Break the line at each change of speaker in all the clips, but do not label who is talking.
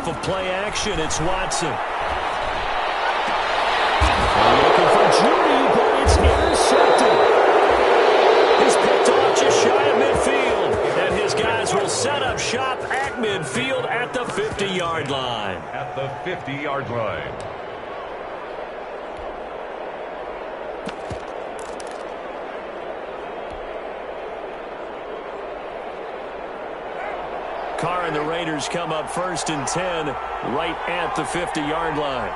off of play action. It's Watson. Looking for Judy, but it's intercepted. He's picked off just shy of midfield. And his guys will set up shop at midfield at the 50-yard line.
At the 50-yard line.
Carr and the Raiders come up 1st and 10 right at the 50-yard line.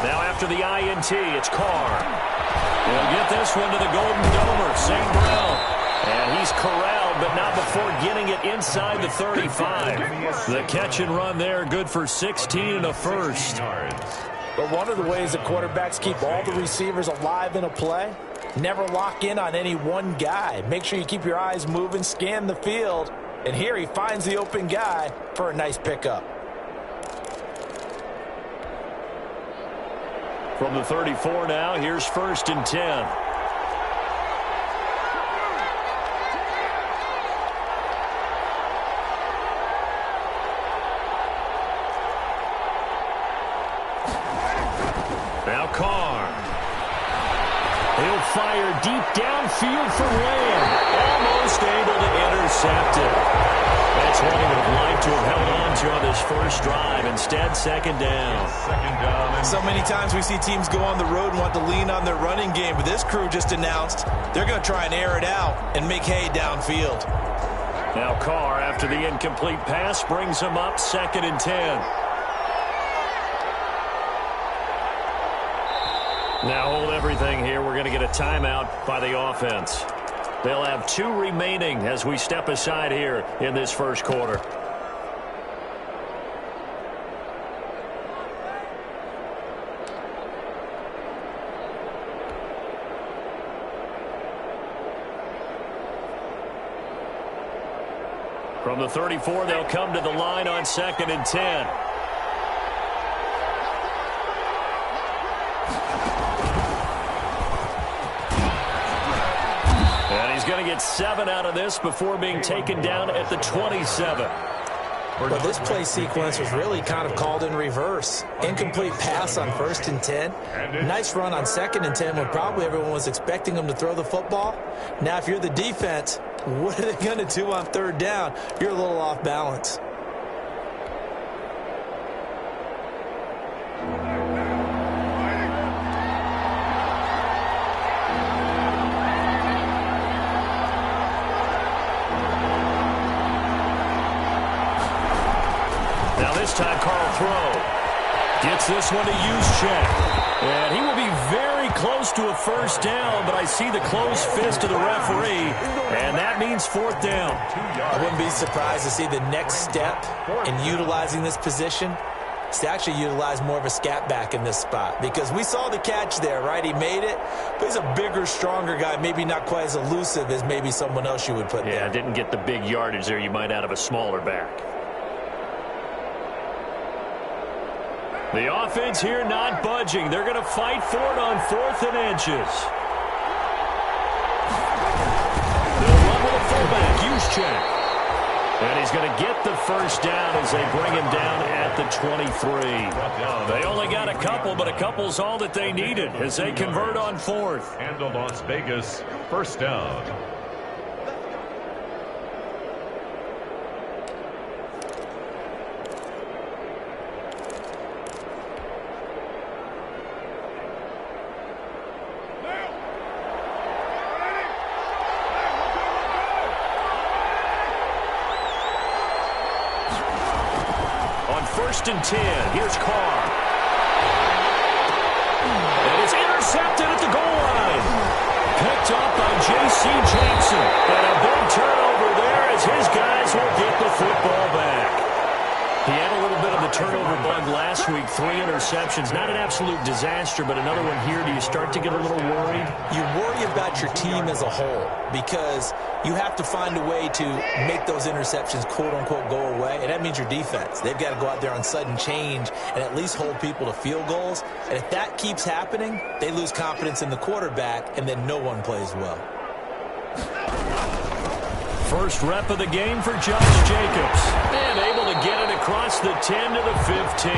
Now after the INT, it's Carr. He'll get this one to the Golden Domer, St. Brown. And he's corralled, but not before getting it inside the 35. The catch and run there, good for 16 and a first.
But one of the ways that quarterbacks keep all the receivers alive in a play, never lock in on any one guy. Make sure you keep your eyes moving, scan the field. And here he finds the open guy for a nice pickup.
From the 34 now, here's 1st and 10. Now Carr. He'll fire deep downfield for Lamb. Almost able to intercept it. That's what he would have liked to have held on to on this first drive. Instead, second down.
So many times we see teams go on the road and want to lean on their running game, but this crew just announced they're going to try and air it out and make hay downfield.
Now Carr, after the incomplete pass, brings him up 2nd and 10. Now hold everything here. We're going to get a timeout by the offense. They'll have 2 remaining as we step aside here in this first quarter. From the 34, they'll come to the line on 2nd and 10. Going to get 7 out of this before being taken down at the 27.
Well, this play sequence was really kind of called in reverse. Incomplete pass on 1st and 10. Nice run on 2nd and 10 when probably everyone was expecting them to throw the football. Now, if you're the defense, what are they going to do on 3rd down? You're a little off balance.
This time, Carl throw. Gets this one to Juszczyk. And he will be very close to a 1st down, but I see the closed fist of the referee, and that means 4th down.
I wouldn't be surprised to see the next step in utilizing this position is to actually utilize more of a scat back in this spot, because we saw the catch there, right? He made it, but he's a bigger, stronger guy, maybe not quite as elusive as maybe someone else you would put there.
Yeah, didn't get the big yardage there you might out of a smaller back. The offense here not budging. They're going to fight for it on 4th and inches. They'll run with a fullback, Juszczyk. And he's going to get the 1st down as they bring him down at the 23. They only got a couple, but a couple's all that they needed as they convert on 4th.
And the Las Vegas 1st down.
On 1st and 10, here's Carr. And it's intercepted at the goal line. Picked up by J.C. Jackson. And a big turnover there as his guys will get the football back. He had a little bit of the turnover bug last week, 3 interceptions. Not an absolute disaster, but another one here. Do you start to get a little worried?
You worry about your team as a whole because you have to find a way to make those interceptions, quote-unquote, go away, and that means your defense. They've got to go out there on sudden change and at least hold people to field goals. And if that keeps happening, they lose confidence in the quarterback, and then no one plays well.
First rep of the game for Josh Jacobs. And able to get it across the 10 to the 15.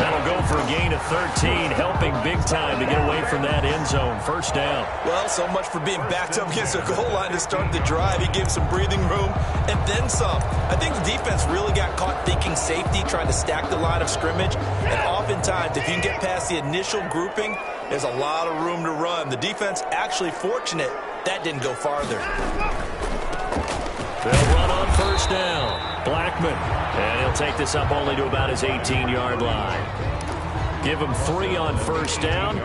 That'll go for a gain of 13, helping big time to get away from that end zone. First down.
Well, so much for being backed up against the goal line to start the drive. He gave some breathing room and then some. I think the defense really got caught thinking safety, trying to stack the line of scrimmage. And oftentimes, if you can get past the initial grouping, there's a lot of room to run. The defense actually fortunate that didn't go farther.
They'll run on first down. Blackman. And he'll take this up only to about his 18-yard line. Give him 3 on first down.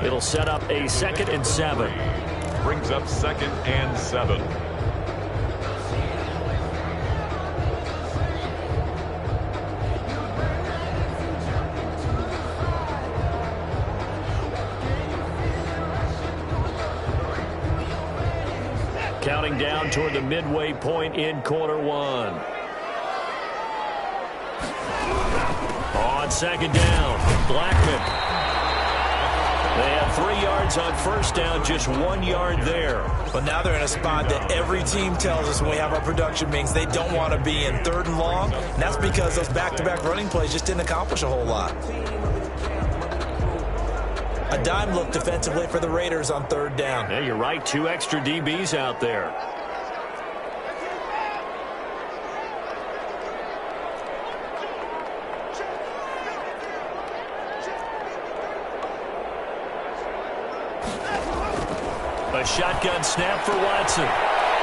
It'll set up a 2nd and 7.
Brings up 2nd and 7.
Counting down toward the midway point in quarter 1. On second down, Blackman. They have 3 yards on first down, just 1 yard there.
But now they're in a spot that every team tells us when we have our production meetings they don't want to be in, 3rd and long. And that's because those back-to-back running plays just didn't accomplish a whole lot. A dime look defensively for the Raiders on 3rd down.
Yeah, you're right. 2 extra DBs out there. A shotgun snap for Watson.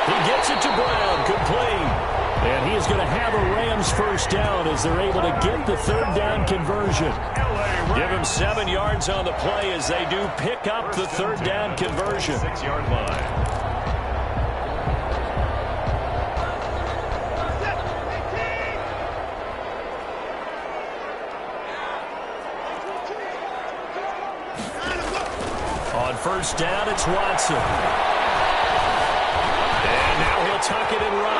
He gets it to Brown. Complete. And he is going to have a Rams first down as they're able to get the 3rd down conversion. Give him 7 yards on the play as they do pick up the 3rd down conversion.
6-yard line.
On first down, it's Watson. And now he'll tuck it and run.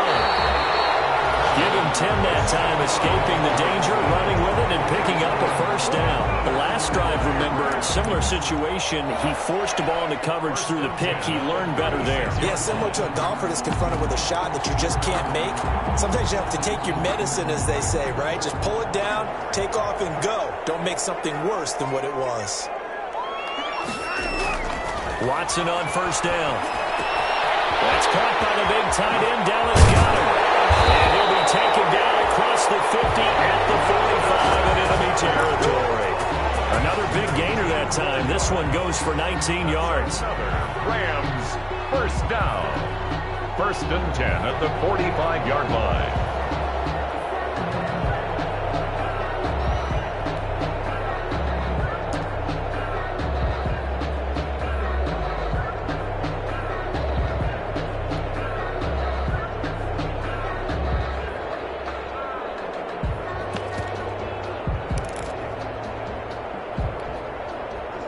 Give him 10 that time, escaping the danger, running with it, and picking up a first down. The last drive, remember, similar situation. He forced the ball into coverage through the pick. He learned better there.
Yeah, similar to a golfer that's confronted with a shot that you just can't make. Sometimes you have to take your medicine, as they say, right? Just pull it down, take off, and go. Don't make something worse than what it was.
Watson on first down. That's caught by the big tight end. Dallas got him. And he'll be taken down across the 50 at the 45 in enemy territory. Another big gainer that time. This one goes for 19 yards.
Rams first down. 1st and 10 at the 45-yard line.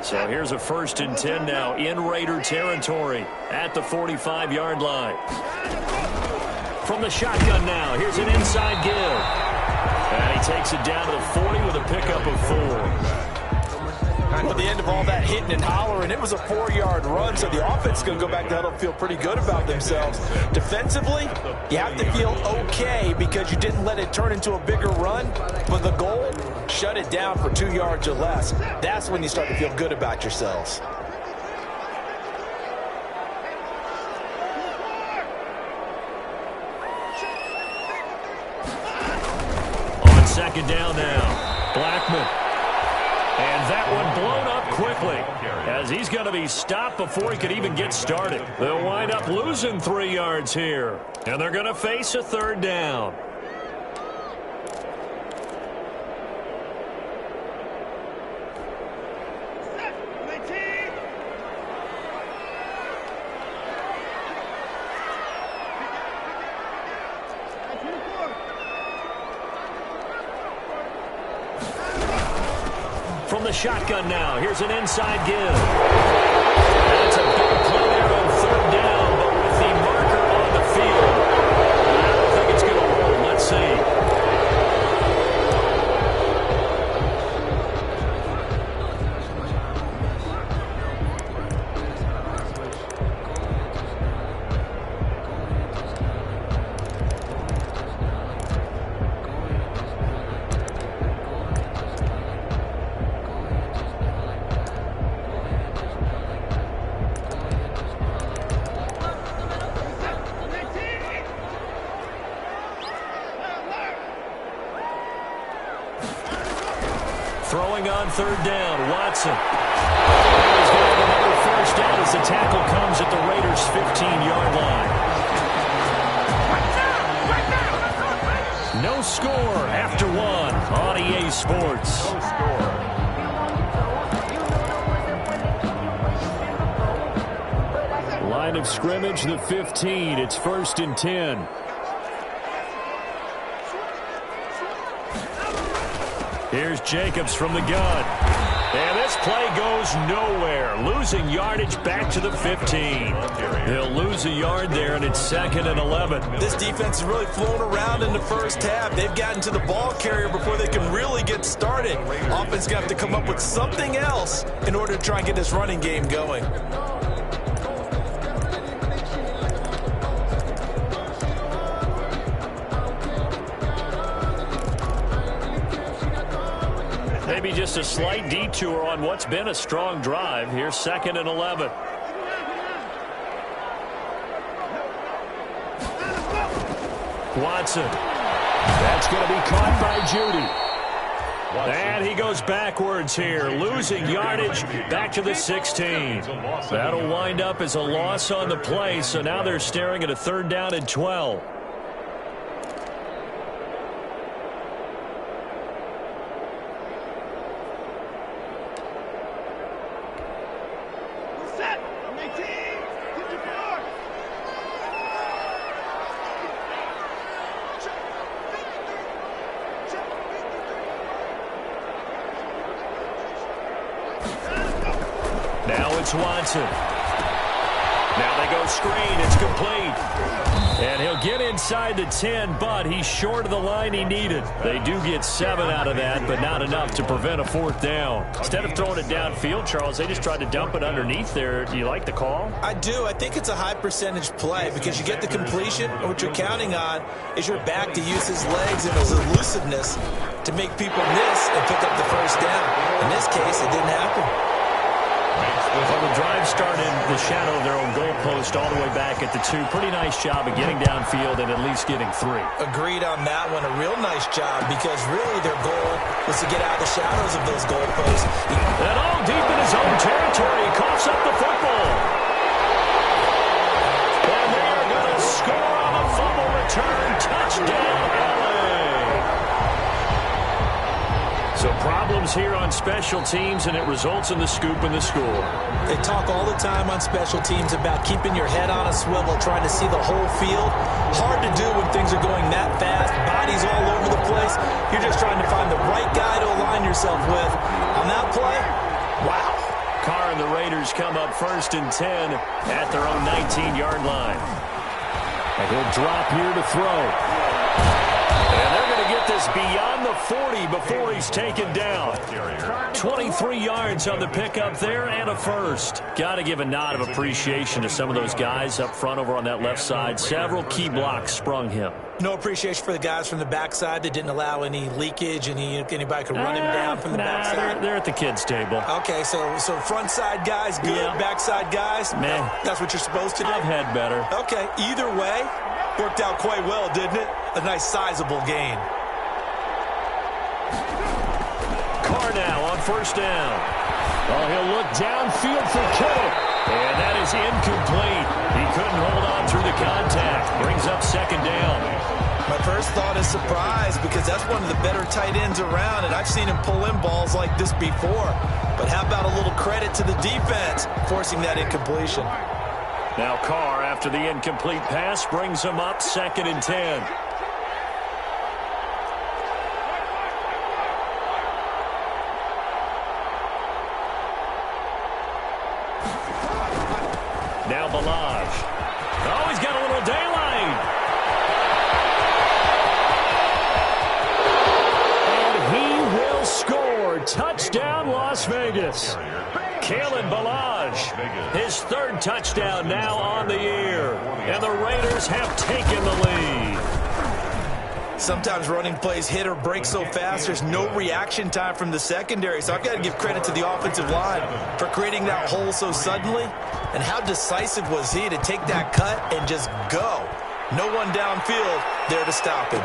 So here's a 1st and 10 now in Raider territory at the 45-yard line. From the shotgun now, here's an inside give. And he takes it down to the 40 with a pickup of 4.
At the end of all that hitting and hollering, it was a 4-yard run, so the offense is going to go back to huddle and feel pretty good about themselves. Defensively, you have to feel okay because you didn't let it turn into a bigger run, but the goal, shut it down for 2 yards or less. That's when you start to feel good about yourselves.
On second down now, Blackman. And that one blown up quickly as he's going to be stopped before he could even get started. They'll wind up losing 3 yards here, and they're going to face a 3rd down. From the shotgun now, here's an inside give. And it's a big play there on 3rd down, but with the marker on the field, I don't think it's going to hold. Let's see. Throwing on third down, Watson. He's going to have another first down as the tackle comes at the Raiders' 15-yard line. No score after one on EA Sports.
No score.
Line of scrimmage, the 15. It's 1st and 10. Here's Jacobs from the gun. And this play goes nowhere. Losing yardage back to the 15. He'll lose a yard there, and it's 2nd and 11.
This defense is really flown around in the first half. They've gotten to the ball carrier before they can really get started. Offense going to have to come up with something else in order to try and get this running game going.
Maybe just a slight detour on what's been a strong drive. Here's 2nd and 11. Watson. That's going to be caught by Judy. And he goes backwards here, losing yardage back to the 16. That'll wind up as a loss on the play, so now they're staring at a 3rd down and 12. Now it's Watson. Now they go screen. It's complete. And he'll get inside the 10, but he's short of the line he needed. They do get 7 out of that, but not enough to prevent a 4th down. Instead of throwing it downfield, Charles, they just tried to dump it underneath there. Do you like the call?
I do. I think it's a high percentage play because you get the completion, and what you're counting on is your back to use his legs and his elusiveness to make people miss and pick up the 1st down. In this case, it didn't happen.
Well, the drive started in the shadow of their own goalpost all the way back at the 2. Pretty nice job of getting downfield and at least getting 3.
Agreed on that one. A real nice job because really their goal was to get out of the shadows of those goalposts.
And all deep in his own territory, he coughs up the football. And they are going to score on the fumble return. Touchdown, LA. So problems here on special teams, and it results in the scoop and the score.
They talk all the time on special teams about keeping your head on a swivel, trying to see the whole field. Hard to do when things are going that fast, bodies all over the place. You're just trying to find the right guy to align yourself with. On that play, wow.
Carr and the Raiders come up 1st and 10 at their own 19-yard line. And he'll drop here to throw. And they're going to get this beyond the 40 before he's taken down. 23 yards on the pickup there and a first. Got to give a nod of appreciation to some of those guys up front over on that left side. Several key blocks sprung him.
No appreciation for the guys from the backside that didn't allow any leakage and anybody could run him down from the backside.
They're at the kids' table.
Okay, so front side guys good, yeah. Backside guys,
man,
that's what you're supposed to do.
I've had better.
Okay, either way, worked out quite well, didn't it? A nice sizable gain.
Carr now on 1st down. Oh, he'll look downfield for Kittle. And that is incomplete. He couldn't hold on through the contact. Brings up 2nd down.
My first thought is surprise because that's one of the better tight ends around, and I've seen him pull in balls like this before. But how about a little credit to the defense forcing that incompletion?
Now Carr, after the incomplete pass, brings him up 2nd and 10. Now Balaj. Oh, he's got a little daylight. And he will score. Touchdown, Las Vegas. Kalen Balaj, his 3rd touchdown now on the year. And the Raiders have taken the lead.
Sometimes running plays hit or break so fast, there's no reaction time from the secondary. So I've got to give credit to the offensive line for creating that hole so suddenly. And how decisive was he to take that cut and just go? No one downfield there to stop him.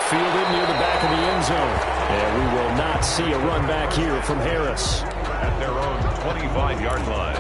Fielded near the back of the end zone. And we will not see a run back here from Harris.
At their own 25-yard line.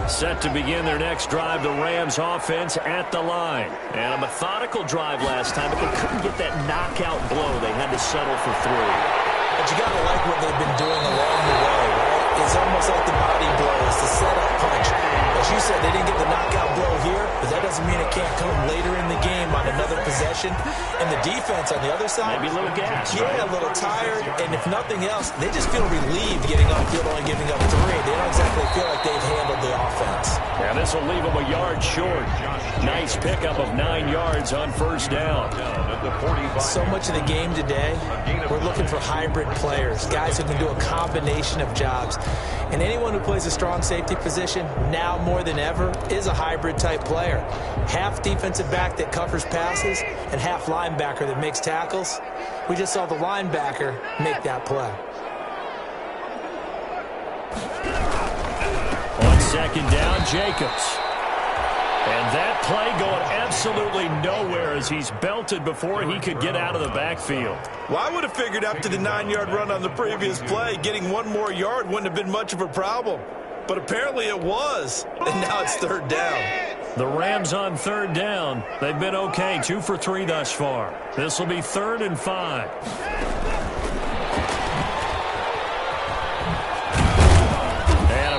Set to begin their next drive, the Rams offense at the line. And a methodical drive last time, but they couldn't get that knockout blow. They had to settle for 3.
But you got to like what they've been doing along the way, right? It's almost like the body blow. It's the setup punch. As you said, they didn't get the knockout blow here, but that doesn't mean it can't come later in the game on another possession. And the defense on the other side,
maybe a little gas,
yeah,
right?
A little tired. And if nothing else, they just feel relieved getting on field, only giving up 3. They don't exactly feel like they've handled the offense.
Yeah, this will leave them a yard short. Nice pickup of 9 yards on first down.
So much of the game today, we're looking for hybrid players, guys who can do a combination of jobs. And anyone who plays a strong safety position, now more than ever, is a hybrid-type player. Half defensive back that covers passes and half linebacker that makes tackles. We just saw the linebacker make that play.
On second down, Jacobs. And that play going absolutely nowhere as he's belted before he could get out of the backfield.
Well, I would have figured after the 9-yard run on the previous play, getting 1 more yard wouldn't have been much of a problem. But apparently it was, and now it's third down.
The Rams on third down. They've been okay, 2 for 3 thus far. This will be 3rd and 5.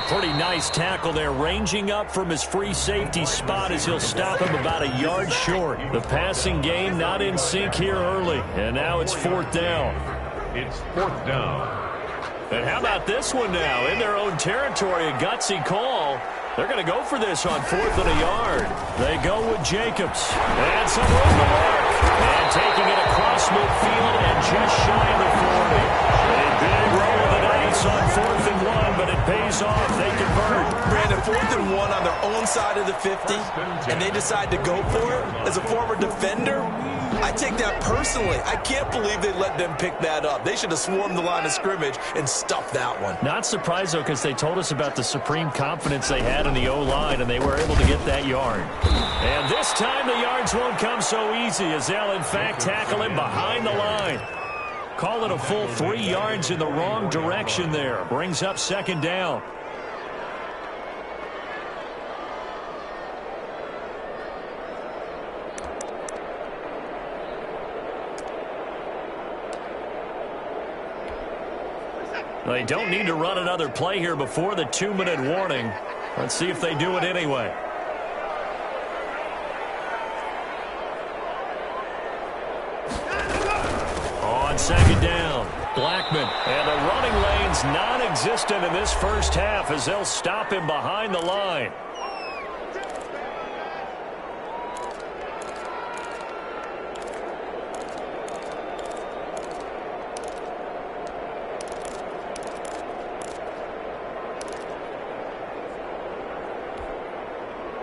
Pretty nice tackle there, ranging up from his free safety spot as he'll stop him about a yard short. The passing game not in sync here early, and now it's 4th down.
It's 4th down.
And how about this one now? In their own territory, a gutsy call. They're going to go for this on 4th and a yard. They go with Jacobs. And some room to work. And taking it across midfield and just shy of the 40. A big roll of the dice on 4th and 1, but it pays off. They convert.
Brandon, 4th and 1 on their own side of the 50, and they decide to go for it. As a former defender, I take that personally. I can't believe they let them pick that up. They should have swarmed the line of scrimmage and stuffed that one.
Not surprised, though, because they told us about the supreme confidence they had in the O-line, and they were able to get that yard. And this time the yards won't come so easy as they'll, in fact, tackle him behind the line. Call it a full 3 yards in the wrong direction there. Brings up 2nd down. They don't need to run another play here before the 2-minute warning. Let's see if they do it anyway. On 2nd down, Blackman. And the running lane's non-existent in this first half as they'll stop him behind the line.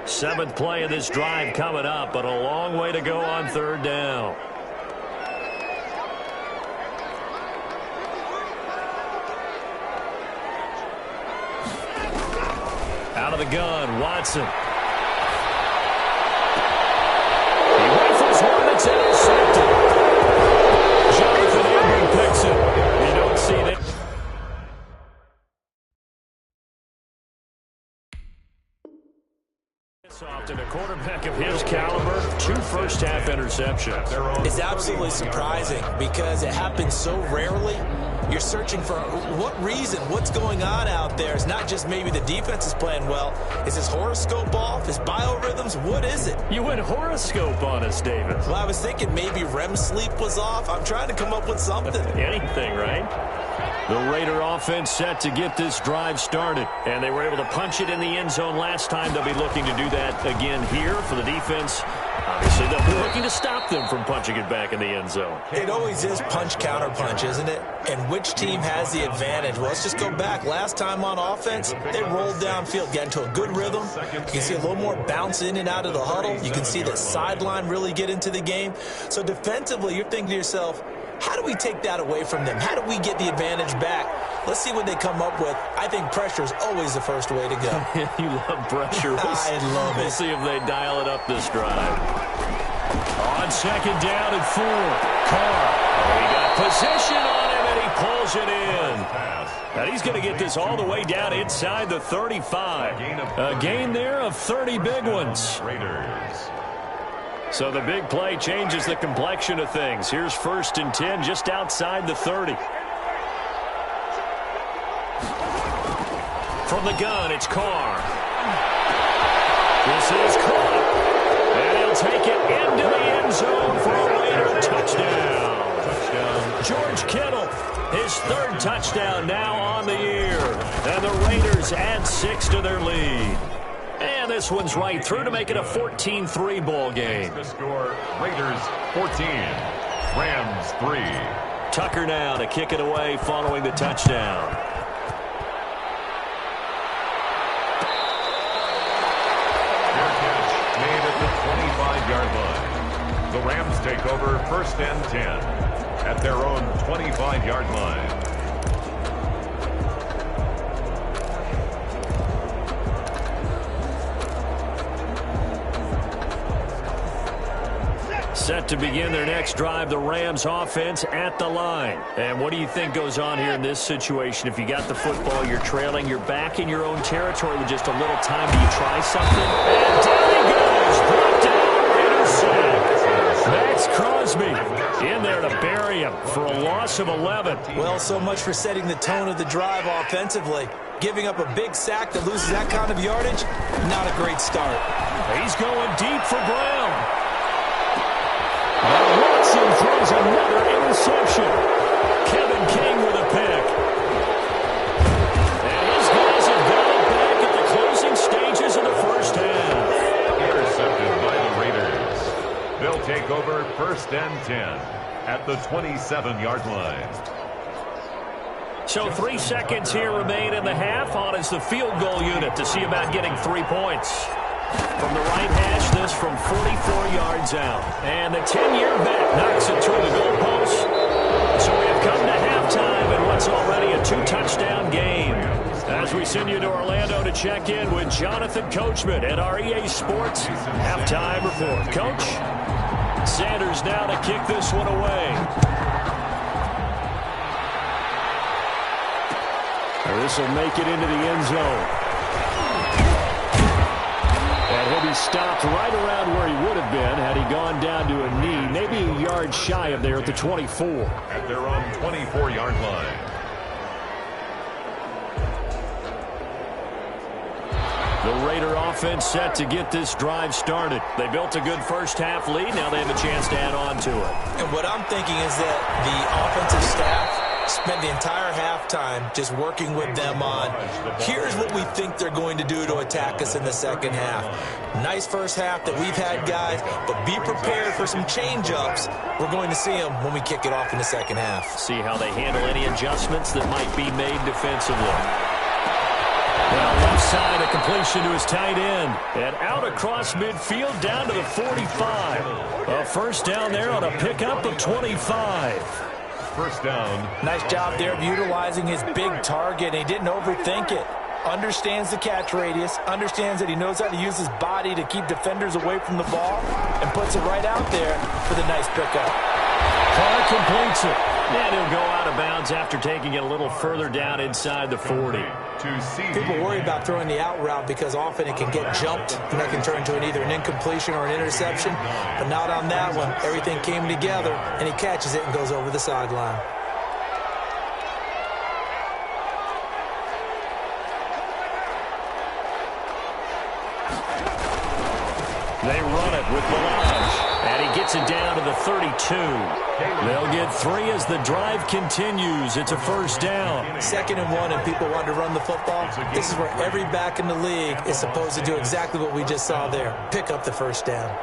Seventh play of this drive coming up, but a long way to go on 3rd down. Out of the gun, Watson. He rifles one that's intercepted. Jonathan Abram picks it. You don't see that. And a quarterback of his caliber, 2 first-half interceptions.
It's absolutely surprising because it happens so rarely. You're searching for what reason, what's going on out there. It's not just maybe the defense is playing well. Is his horoscope off? His biorhythms? What is it?
You went horoscope on us, David.
Well, I was thinking maybe REM sleep was off. I'm trying to come up with something.
Anything, right? The Raider offense set to get this drive started, and they were able to punch it in the end zone last time. They'll be looking to do that again here for the defense. Obviously, they'll be looking to stop them from punching it back in the end zone.
It always is punch-counter-punch, isn't it? And which team has the advantage? Well, let's just go back. Last time on offense, they rolled downfield, got into a good rhythm. You can see a little more bounce in and out of the huddle. You can see the sideline really get into the game. So defensively, you're thinking to yourself, how do we take that away from them? How do we get the advantage back? Let's see what they come up with. I think pressure is always the first way to go.
You love pressure.
I love it.
We'll see if they dial it up this drive. On second down and 4. Carr. He got position on him, and he pulls it in. And he's going to get this all the way down inside the 35. A gain there of 30 big ones. So the big play changes the complexion of things. Here's 1st and 10 just outside the 30. From the gun, it's Carr. This is caught. And he'll take it into the end zone for a Raider touchdown. George Kittle, his 3rd touchdown now on the year. And the Raiders add 6 to their lead. And this one's right through to make it a 14-3 ball game.
The score, Raiders 14, Rams 3.
Tucker now to kick it away following the touchdown.
Fair catch made at the 25-yard line. The Rams take over 1st and 10 at their own 25-yard line.
Set to begin their next drive, the Rams offense at the line. And what do you think goes on here in this situation? If you got the football, you're trailing, you're back in your own territory with just a little time. Do you try something? And down he goes. Brought down, Raiders sack. Max Crosby in there to bury him for a loss of 11.
Well, so much for setting the tone of the drive offensively. Giving up a big sack that loses that kind of yardage, not a great start.
He's going deep for Brown. Now Watson throws another interception. Kevin King with a pick. And his guys have got it back at the closing stages of the 1st half.
Intercepted by the Raiders. They'll take over 1st and 10 at the 27-yard line.
So 3 seconds here remain in the half. On is the field goal unit to see about getting 3 points. From the right hash, this from 44 yards out. And the 10-year vet knocks it through the goalpost. So we have come to halftime in what's already a 2-touchdown game. As we send you to Orlando to check in with Jonathan Coachman at our EA Sports Halftime Report. Coach, Sanders now to kick this one away. This will make it into the end zone. And he'll be stopped right around where he would have been had he gone down to a knee, maybe a yard shy of there at the 24.
At their own 24-yard line.
The Raider offense set to get this drive started. They built a good 1st half lead. Now they have a chance to add on to it.
And what I'm thinking is that the offensive staff spent the entire halftime just working with them on, here's what we think they're going to do to attack us in the 2nd half. Nice 1st half that we've had, guys, but be prepared for some change-ups. We're going to see them when we kick it off in the 2nd half.
See how they handle any adjustments that might be made defensively. Now left side, a completion to his tight end. And out across midfield down to the 45. A 1st down there on a pickup of 25.
1st down.
Nice job there of utilizing his big target. He didn't overthink it. Understands the catch radius. Understands that he knows how to use his body to keep defenders away from the ball. And puts it right out there for the nice pickup.
Carr completes it. And he'll go out of bounds after taking it a little further down inside the 40.
People worry about throwing the out route because often it can get jumped and that can turn into either an incompletion or an interception. But not on that one. Everything came together and he catches it and goes over the sideline.
They run it with Balaj, and he gets it down to the 32. They'll get 3 as the drive continues. It's a 1st down.
2nd and 1, and people want to run the football. This is where every back in the league is supposed to do exactly what we just saw there. Pick up the 1st down.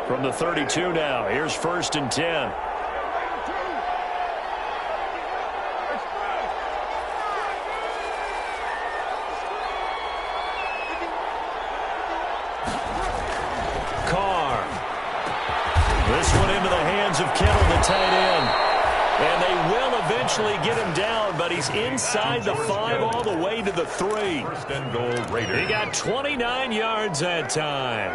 From the 32 now, here's 1st and 10. This one into the hands of Kittle, the tight end. And they will eventually eventually get him down, but he's inside the 5 all the way to the 3.
First and goal, Raiders.
He got 29 yards that time.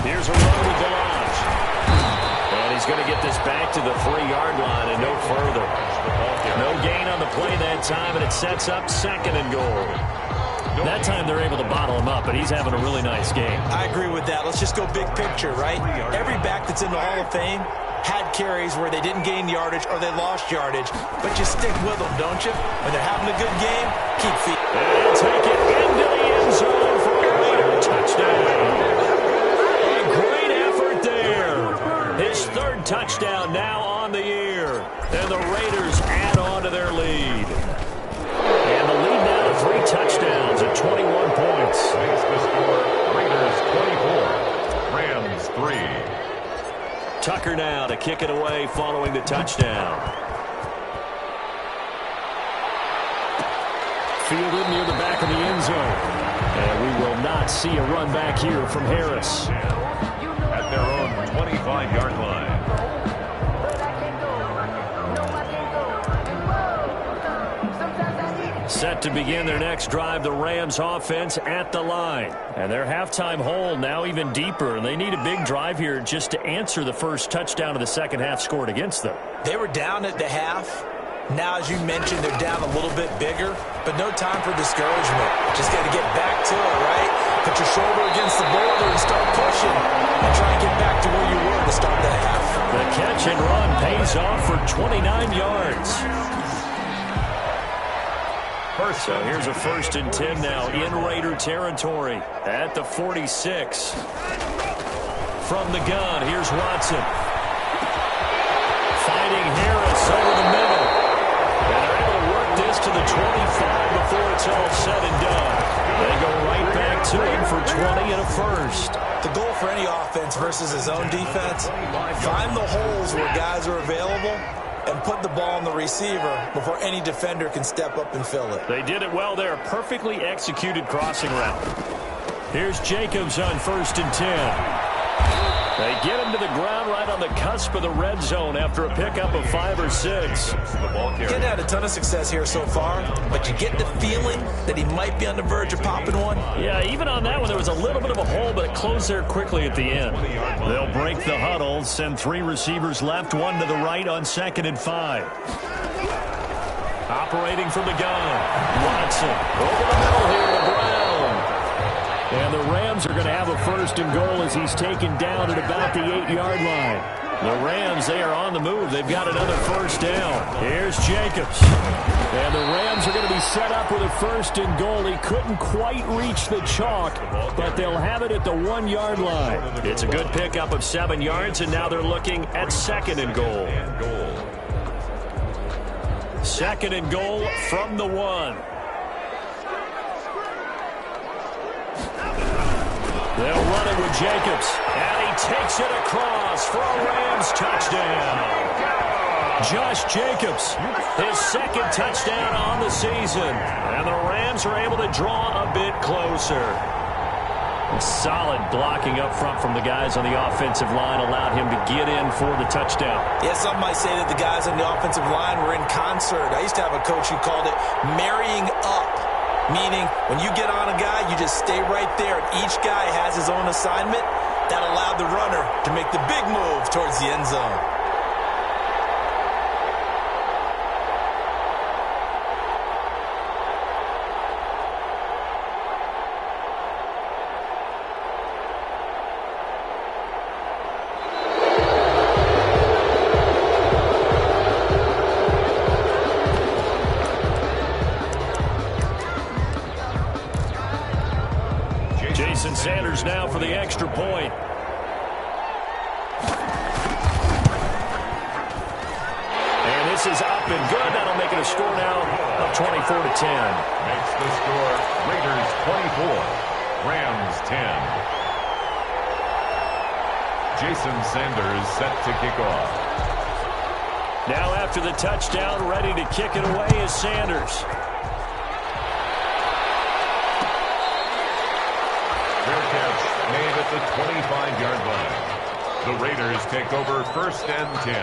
Here's a run with Delage. And he's going to get this back to the 3-yard line and no further. No gain on the play that time, and it sets up 2nd and goal. That time they're able to bottle him up, but he's having a really nice game.
I agree with that. Let's just go big picture, right? Every back that's in the Hall of Fame had carries where they didn't gain yardage or they lost yardage, but you stick with them, don't you? When they're having a good game, keep feet.
And take it into the end zone for a Raider touchdown. A great effort there. His 3rd touchdown now on the year. And the Raiders add on to their lead. And the lead now to 3 touchdowns at 21 points.
Makes the score Raiders 24, Rams 3.
Tucker now to kick it away following the touchdown. Fielded near the back of the end zone. And we will not see a run back here from Harris.
At their own 25-yard line.
Set to begin their next drive, the Rams offense at the line. And their halftime hole now even deeper, and they need a big drive here just to answer the first touchdown of the second half scored against them.
They were down at the half. Now, as you mentioned, they're down a little bit bigger, but no time for discouragement. Just got to get back to it, right? Put your shoulder against the boulder and start pushing and try and get back to where you were to start the half.
The catch and run pays off for 29 yards. So here's a 1st and 10 now in Raider territory at the 46. From the gun, here's Watson. Fighting Harris over the middle. And they're able to work this to the 25 before it's all said and done. They go right back to him for 20 and a 1st.
The goal for any offense versus his own defense, find the holes where guys are available and put the ball on the receiver before any defender can step up and fill it.
They did it well there. Perfectly executed crossing route. Here's Jacobs on 1st and 10. They get him to the ground right on the cusp of the red zone after a pickup of 5 or 6.
Getting had a ton of success here so far, but you get the feeling that he might be on the verge of popping one.
Yeah, even on that one, there was a little bit of a hole, but it closed there quickly at the end. They'll break the huddle, send 3 receivers left, 1 to the right on 2nd and 5. Operating from the gun, Watson over the middle here to Brown. And the Rams are going to have a 1st and goal as he's taken down at about the 8-yard line. The Rams, they are on the move. They've got another 1st down. Here's Jacobs. And the Rams are going to be set up with a 1st and goal. He couldn't quite reach the chalk, but they'll have it at the 1-yard line. It's a good pickup of 7 yards, and now they're looking at 2nd and goal. 2nd and goal from the 1. They'll run it with Jacobs, and he takes it across for a Rams touchdown. Josh Jacobs, his 2nd touchdown on the season, and the Rams are able to draw a bit closer. Solid blocking up front from the guys on the offensive line allowed him to get in for the touchdown.
Yeah, some might say that the guys on the offensive line were in concert. I used to have a coach who called it marrying up. Meaning, when you get on a guy, you just stay right there. Each guy has his own assignment. That allowed the runner to make the big move towards the end zone.
Sanders now for the extra point. And this is up and good. That'll make it a score now of 24-10.
Makes the score Raiders 24, Rams 10. Jason Sanders set to kick off.
Now after the touchdown, ready to kick it away is Sanders.
Fair catch made at the 25-yard line. The Raiders take over 1st and 10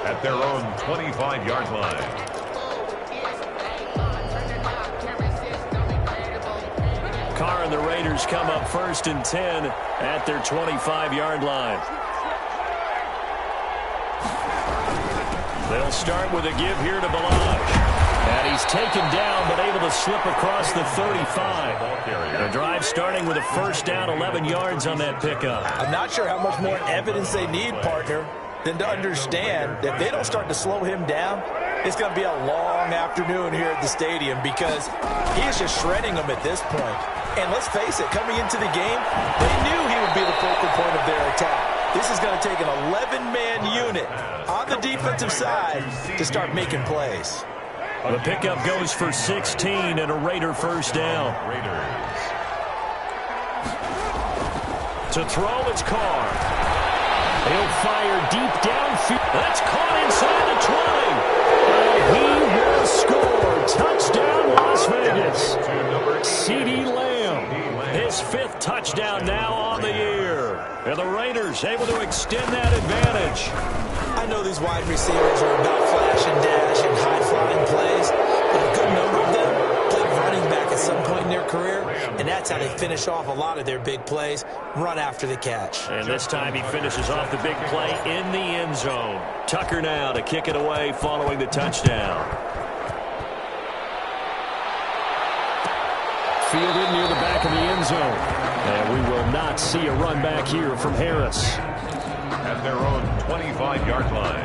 at their own 25-yard line.
Carr and the Raiders come up 1st and 10 at their 25-yard line. They'll start with a give here to Balaj. And he's taken down, but able to slip across the 35. The drive starting with a 1st down, 11 yards on that pickup.
I'm not sure how much more evidence they need, partner, than to understand that if they don't start to slow him down, it's going to be a long afternoon here at the stadium because he is just shredding them at this point. And let's face it, coming into the game, they knew he would be the focal point of their attack. This is going to take an 11-man unit on the defensive side to start making plays.
The pickup goes for 16 and a Raider 1st down. To throw, it's Carr. He'll fire deep downfield. That's caught inside the 20. And he will score. Touchdown, Las Vegas. CeeDee Lamb, his 5th touchdown now on the year. And the Raiders able to extend that advantage.
I know these wide receivers are about flash and dash and high-flying plays, but a good number of them played running back at some point in their career, and that's how they finish off a lot of their big plays, run after the catch.
And this time he finishes off the big play in the end zone. Tucker now to kick it away following the touchdown. Fielded near the back of the end zone. And we will not see a run back here from Harris.
At their own 25-yard line.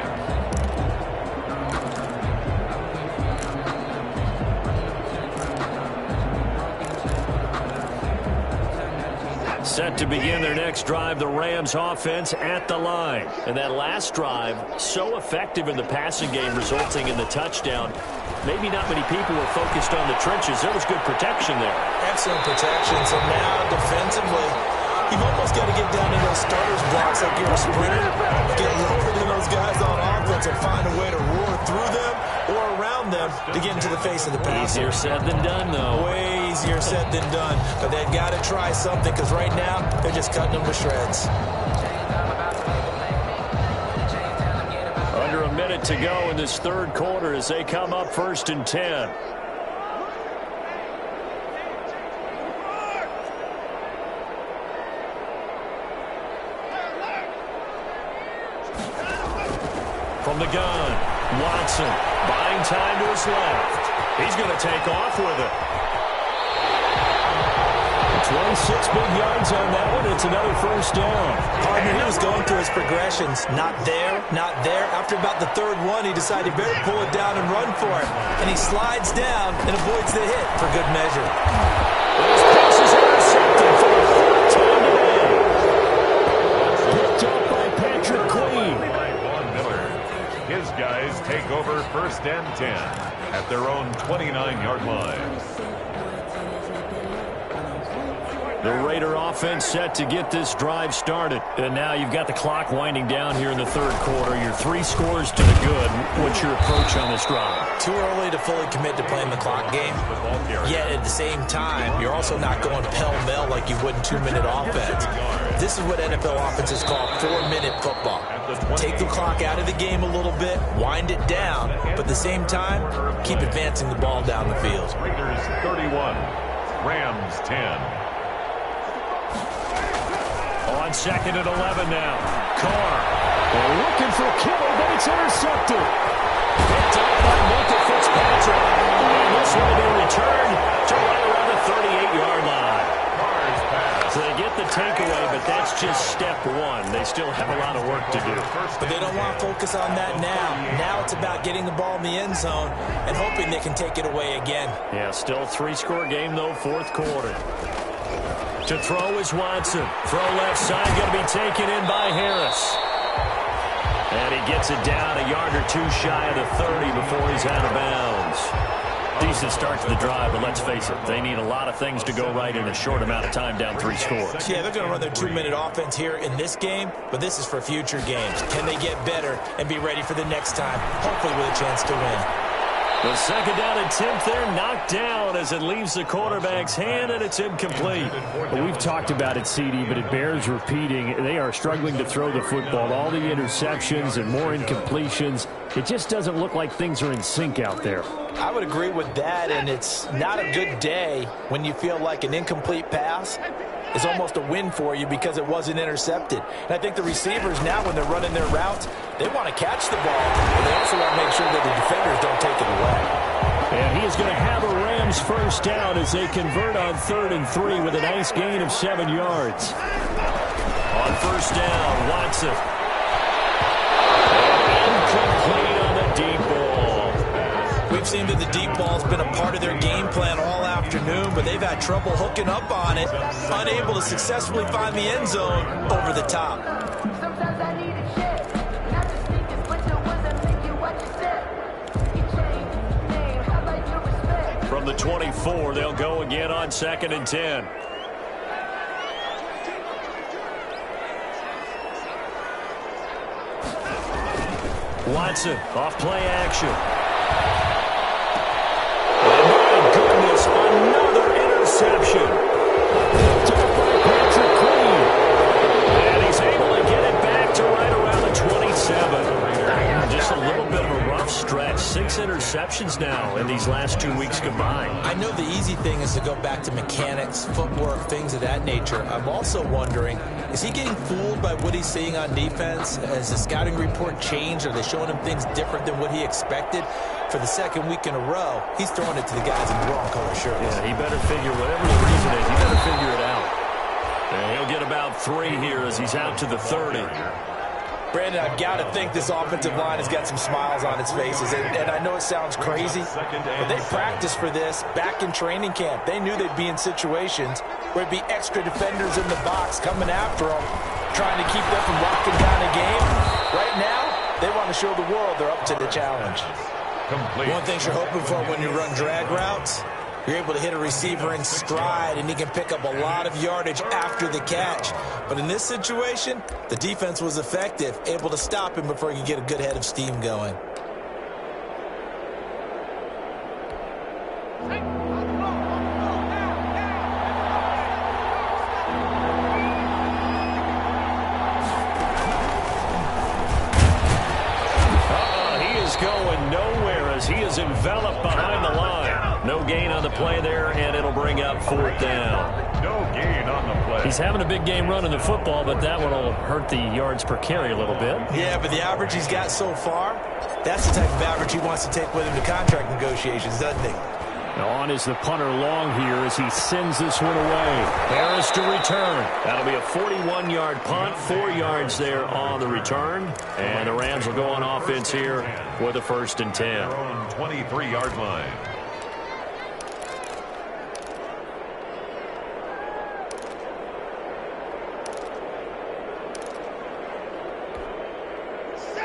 Set to begin their next drive, the Rams offense at the line. And that last drive, so effective in the passing game, resulting in the touchdown. Maybe not many people were focused on the trenches. There was good protection there.
Excellent protection. So now defensively, you've almost got to get down to those starters blocks like you're a sprinter. Get lower than those guys on offense and find a way to roar through them or around them to get into the face of the passer.
Easier said than done, though.
Way easier said than done. But they've got to try something because right now they're just cutting them to shreds.
Under a minute to go in this 3rd quarter as they come up 1st and 10. From the gun, Watson buying time to his left. He's going to take off with it. 26 big yards on that one. It's another 1st down.
Partner, he was going through his progressions. Not there, not there. After about the 3rd one, he decided he better pull it down and run for it. And he slides down and avoids the hit for good measure.
This pass is intercepted for the 3rd time today. Picked up by Patrick Queen.
His guys take over 1st and 10 at their own 29-yard line.
The Raider offense set to get this drive started. And now you've got the clock winding down here in the 3rd quarter. You're 3 scores to the good. What's your approach on this drive?
Too early to fully commit to playing the clock game. Yet at the same time, you're also not going pell-mell like you would in 2-minute offense. This is what NFL offenses call 4-minute football. Take the clock out of the game a little bit, wind it down, but at the same time, keep advancing the ball down the field.
Raiders 31, Rams 10.
On 2nd and 11 now. Carr looking for a killer, but it's intercepted. Picked up by Minka Fitzpatrick. And this one will be returned to right around the 38-yard line. So they get the takeaway, but that's just step one. They still have a lot of work to do.
But they don't want to focus on that now. Now it's about getting the ball in the end zone and hoping they can take it away again.
Yeah, still 3-score game, though, 4th quarter. To throw is Watson. Throw left side, going to be taken in by Harris. And he gets it down a yard or 2 shy of the 30 before he's out of bounds. Decent start to the drive, but let's face it, they need a lot of things to go right in a short amount of time, down 3 scores.
Yeah, they're going to run their 2-minute offense here in this game, but this is for future games. Can they get better and be ready for the next time, hopefully with a chance to win?
The second down attempt there knocked down as it leaves the quarterback's hand, and it's incomplete.
Well, we've talked about it, CD, but it bears repeating. They are struggling to throw the football. All the interceptions and more incompletions. It just doesn't look like things are in sync out there.
I would agree with that, and it's not a good day when you feel like an incomplete pass is almost a win for you because it wasn't intercepted. And I think the receivers now, when they're running their routes, they want to catch the ball, but they also want to make sure that the defenders don't take it away.
And he is going to have a Rams first down as they convert on 3rd and 3 with a nice gain of 7 yards. On first down, Watson. Incomplete on the deep ball.
We've seen that the deep ball's been a part of their game plan all afternoon, but they've had trouble hooking up on it, unable to successfully find the end zone over the top.
From the 24, they'll go again on 2nd and 10. Watson, off play action. My goodness, another interception. Took by Patrick Queen. And he's able to get it back to right around the 27. Just a little bit of a rough stretch. 6 interceptions now in these last 2 weeks combined.
I know the easy thing is to go back to mechanics, footwork, things of that nature. I'm also wondering, is he getting fooled by what he's seeing on defense? Has the scouting report changed? Are they showing him things different than what he expected? For the second week in a row, he's throwing it to the guys in the wrong color shirts.
Yeah, he better figure, whatever the reason is, he better figure it out. And he'll get about 3 here as he's out to the 30.
Brandon, I've got to think this offensive line has got some smiles on its faces. And I know it sounds crazy, but they practiced for this back in training camp. They knew they'd be in situations where it'd be extra defenders in the box coming after them, trying to keep them from locking down a game. Right now, they want to show the world they're up to the challenge. One thing you're hoping for when you run drag routes, you're able to hit a receiver in stride, and he can pick up a lot of yardage after the catch. But in this situation, the defense was effective, able to stop him before he could get a good head of steam going.
He is going nowhere as he is enveloped behind the line. No gain on the play there, and it'll bring up 4th down.
No gain on the play.
He's having a big game running the football, but that one will hurt the yards per carry a little bit.
Yeah, but the average he's got so far, that's the type of average he wants to take with him to contract negotiations, doesn't he?
Now on is the punter long here as he sends this one away.
Harris to return. That'll be a 41-yard punt, 4 yards there on the return. And the Rams will go on offense here with a 1st and 10.
Their own 23-yard line.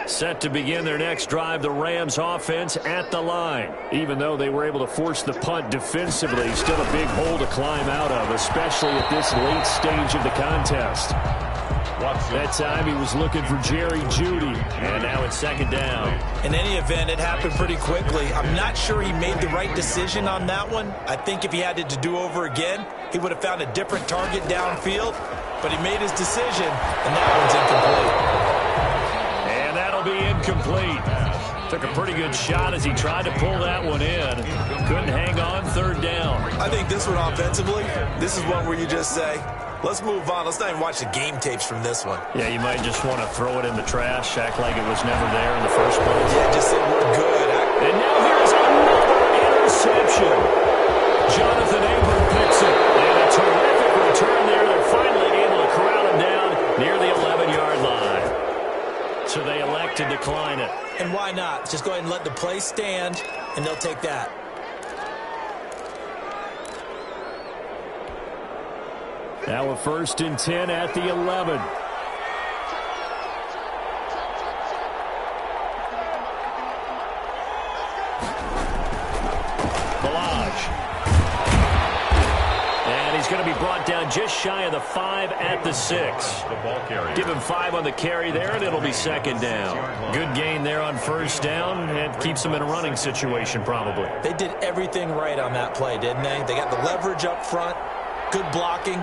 Set to begin their next drive, the Rams offense at the line. Even though they were able to force the punt defensively, still a big hole to climb out of, especially at this late stage of the contest. That time he was looking for Jerry Jeudy, and now it's 2nd down.
In any event, it happened pretty quickly. I'm not sure he made the right decision on that one. I think if he had it to do over again, he would have found a different target downfield, but he made his decision, and that one's incomplete.
Be incomplete. Took a pretty good shot as he tried to pull that one in. Couldn't hang on 3rd down.
I think this one offensively, this is one where you just say, let's move on. Let's not even watch the game tapes from this one.
Yeah, you might just want to throw it in the trash, act like it was never there in the first place.
Yeah, just say we're good.
And now here's another interception. Jonathan Abram picks it. And a terrific return there. They're finally able to corral him down near the 11-yard line. So they elect to decline it.
And why not? Just go ahead and let the play stand, and they'll take that.
Now a 1st and 10 at the 11.
He's going to be brought down just shy of the 5 at the 6. Give him 5 on the carry there, and it'll be second down. Good gain there on first down. It keeps them in a running situation probably.
They did everything right on that play, didn't they? They got the leverage up front, good blocking,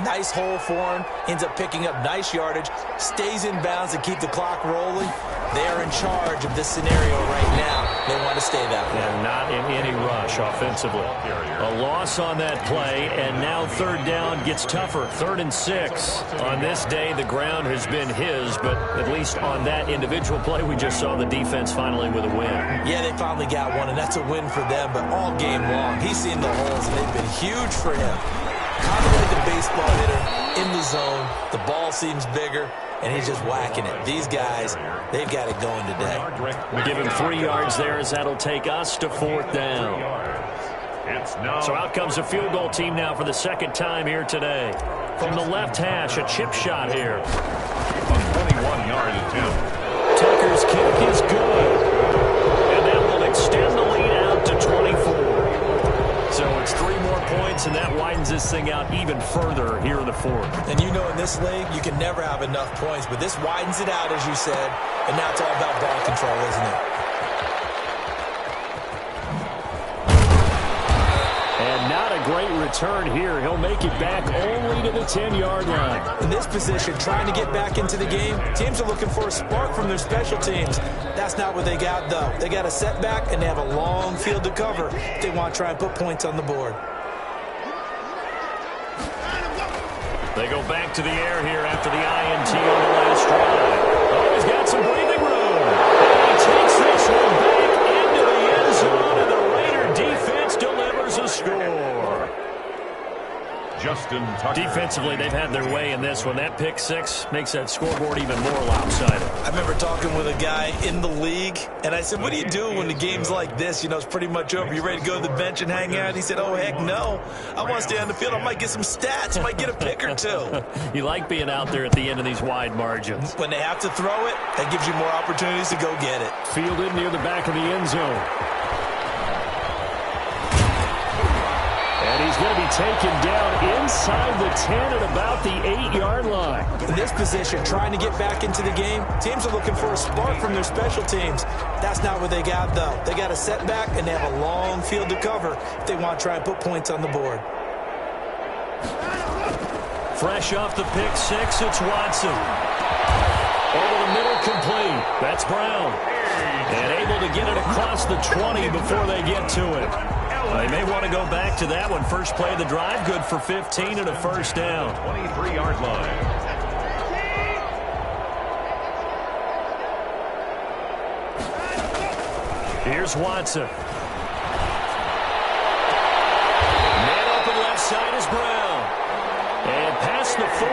nice hole for him, ends up picking up nice yardage, stays in bounds to keep the clock rolling. They are in charge of this scenario right now. They want to stay that way.
And not in any rush offensively. A loss on that play, and now third down gets tougher. 3rd and 6. On this day, the ground has been his, but at least on that individual play, we just saw the defense finally with a win.
Yeah, they finally got one, and that's a win for them, but all game long, he's seen the holes, and they've been huge for him. Kind of like a baseball hitter in the zone. The ball seems bigger, and he's just whacking it. These guys, they've got it going today.
We give him 3 yards there as that'll take us to 4th down. So out comes the field goal team now for the second time here today. From the left hash, a chip shot here.
A 21-yard attempt.
Tucker's kick is good. And that will extend the lead out to 24. So it's 3 more points, and that widens this thing out even further here in the 4th.
And you know in this league, you can never have enough points, but this widens it out, as you said, and now it's all about ball control, isn't it?
And not a great return here. He'll make it back only to the 10-yard line.
In this position, trying to get back into the game, teams are looking for a spark from their special teams. That's not what they got, though. They got a setback, and they have a long field to cover if they want to try and put points on the board.
They go back to the air here after the INT on the last drive. Oh, he's got some breathing room. And he takes this one back into the end zone, and the Raider defense delivers a score.
Justin Tucker.
Defensively, they've had their way in this one. That pick 6 makes that scoreboard even more lopsided.
I remember talking with a guy in the league, and I said, what do you do when the game's like this? You know, it's pretty much over. You ready to go to the bench and hang out? He said, oh, heck no. I want to stay on the field. I might get some stats. Might get a pick or 2.
You like being out there at the end of these wide margins.
When they have to throw it, that gives you more opportunities to go get it.
Fielded near the back of the end zone. And he's going to be taken down inside the 10 at about the 8-yard line.
In this position, trying to get back into the game, teams are looking for a spark from their special teams. That's not what they got, though. They got a setback, and they have a long field to cover if they want to try and put points on the board.
Fresh off the pick 6, it's Watson. Over the middle, complete. That's Brown. And able to get it across the 20 before they get to it. They may want to go back to that one. First play of the drive, good for 15 and a first down.
23-yard line.
Here's Watson. Man open left side is Brown. And past the 40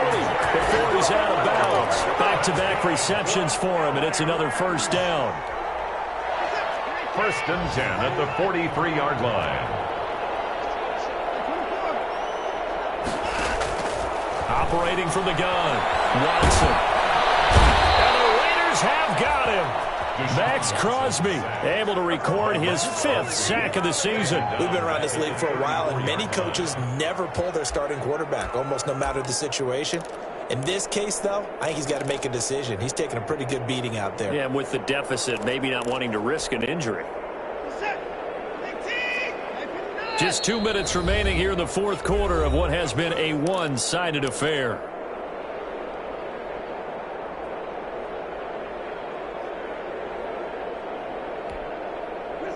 before he's out of bounds. Back-to-back receptions for him, and it's another first down.
1st and 10 at the 43-yard line.
Operating from the gun, Watson. And the Raiders have got him. Max Crosby able to record his 5th sack of the season.
We've been around this league for a while, and many coaches never pull their starting quarterback, almost no matter the situation. In this case, though, I think he's got to make a decision. He's taking a pretty good beating out there.
Yeah, and with the deficit, maybe not wanting to risk an injury. Just 2 minutes remaining here in the 4th quarter of what has been a one-sided affair.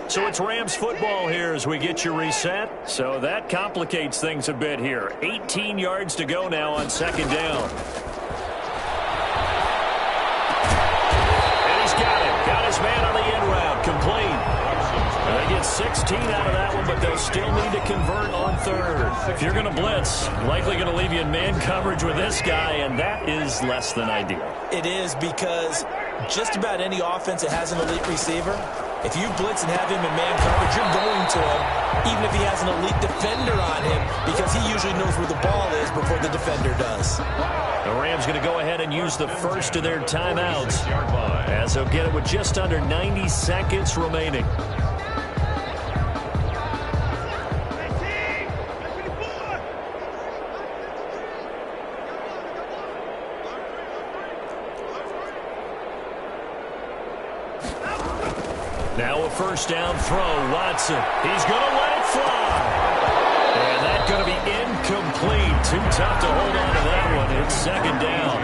So it's Rams football here as we get you reset. So that complicates things a bit here. 18 yards to go now on 2nd down. And he's got it. Got his man on the end route. Complete. They get 16 out of that one, but they'll still need to convert on 3rd. If you're going to blitz, likely going to leave you in man coverage with this guy, and that is less than ideal.
It is, because just about any offense that has an elite receiver, if you blitz and have him in man coverage, you're going to him, even if he has an elite defender on him, because he usually knows where the ball is before the defender does.
The Rams going to go ahead and use the first of their timeouts, as they'll get it with just under 90 seconds remaining. Now a first down throw. Watson. He's going to let it fly. And that's going to be incomplete. Too tough to hold on to that one. It's second down.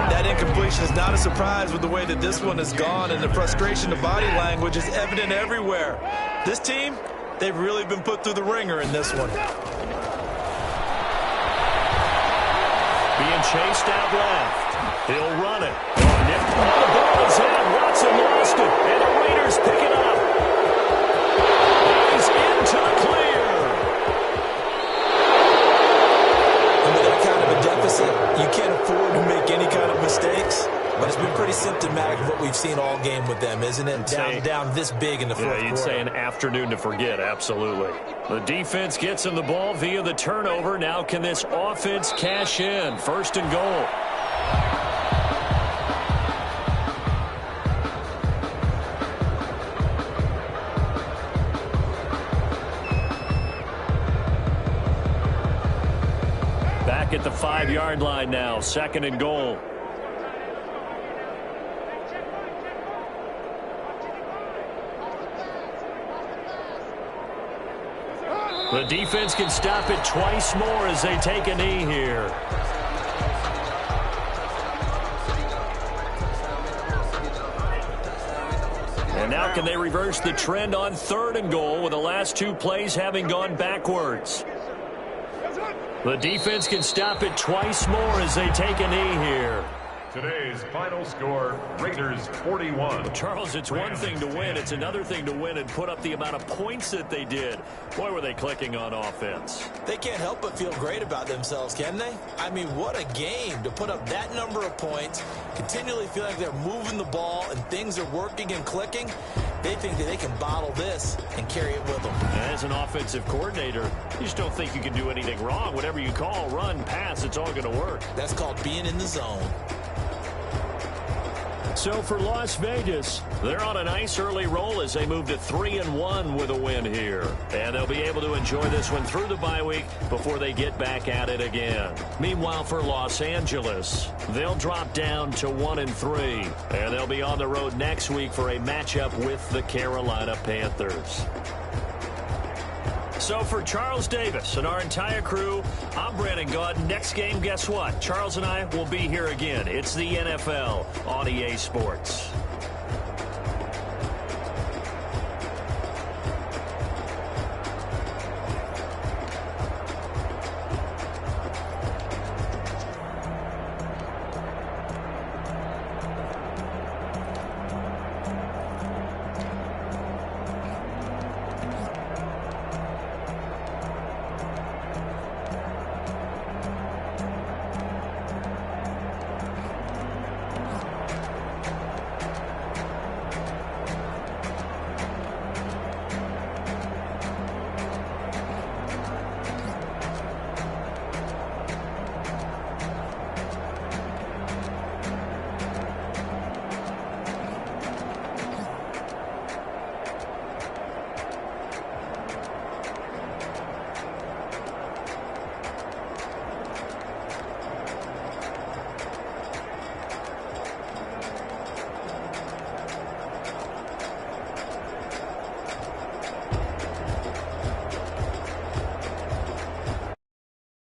That incompletion is not a surprise with the way that this one has gone, and the frustration of body language is evident everywhere. This team, they've really been put through the ringer in this one.
Being chased out left. He'll run it. Nipped on the ball is in. Watson lost it. And the Raiders pick it up. He's into the clear.
And with that kind of a deficit, you can't afford to make any kind of mistakes. But it's been pretty symptomatic of what we've seen all game with them, isn't it? Down this big in the fourth quarter.
You'd say an afternoon to forget, absolutely. The defense gets him the ball via the turnover. Now can this offense cash in? First and goal. Back at the 5-yard line now, second and goal. The defense can stop it twice more as they take a knee here. And now can they reverse the trend on third and goal with the last two plays having gone backwards? The defense can stop it twice more as they take a knee here.
Today's final score, Raiders 41.
Charles, it's one thing to win. It's another thing to win and put up the amount of points that they did. Boy, were they clicking on offense.
They can't help but feel great about themselves, can they? I mean, what a game to put up that number of points, continually feel like they're moving the ball and things are working and clicking. They think that they can bottle this and carry it with them.
As an offensive coordinator, you just don't think you can do anything wrong. Whatever you call, run, pass, it's all going to work.
That's called being in the zone.
So for Las Vegas, they're on a nice early roll as they move to 3-1 with a win here. And they'll be able to enjoy this one through the bye week before they get back at it again. Meanwhile, for Los Angeles, they'll drop down to 1-3. And they'll be on the road next week for a matchup with the Carolina Panthers. So for Charles Davis and our entire crew, I'm Brandon Gaudin. Next game, guess what? Charles and I will be here again. It's the NFL on EA Sports.